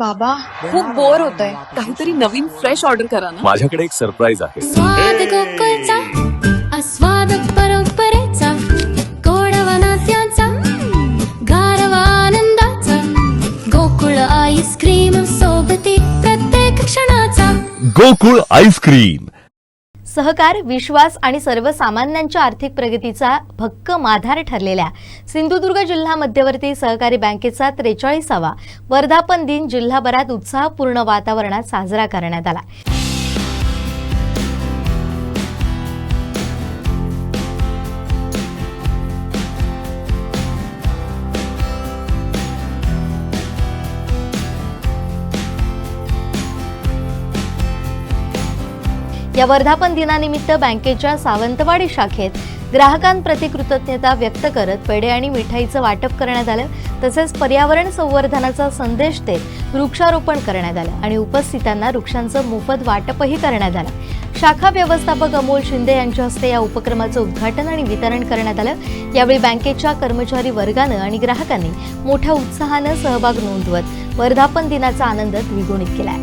बाबा खूप बोर होतंय, काहीतरी नवीन फ्रेश ऑर्डर करा ना. माझ्याकडे एक सरप्राईज आहे. स्वाद गोकुळचा आस्वाद परंपरेचा गोडवा नात्याचा गारवा आनंदाचा गोकुळ आईस्क्रीम सोबती प्रत्येक क्षणाचा गोकुळ आईस्क्रीम. सहकार, विश्वास आणि सर्वसामान्यांच्या आर्थिक प्रगतीचा भक्कम आधार ठरलेल्या सिंधुदुर्ग जिल्हा मध्यवर्ती सहकारी बँकेचा 43वा वर्धापन दिन जिल्हाभरात उत्साहपूर्ण वातावरणात साजरा करण्यात आला. या वर्धापन दिनानिमित्त बँकेच्या सावंतवाडी शाखेत ग्राहकांप्रती कृतज्ञता व्यक्त करत पेढे आणि मिठाईचं वाटप करण्यात आलं. तसेच पर्यावरण संवर्धनाचा संदेश देत वृक्षारोपण करण्यात आलं आणि उपस्थितांना वृक्षांचं मोफत वाटपही करण्यात आलं. शाखा व्यवस्थापक अमोल शिंदे यांच्या हस्ते या उपक्रमाचं उद्घाटन आणि वितरण करण्यात आलं. यावेळी बँकेच्या कर्मचारी वर्गानं आणि ग्राहकांनी मोठ्या उत्साहानं सहभाग नोंदवत वर्धापन दिनाचा आनंद द्विगुणित केला.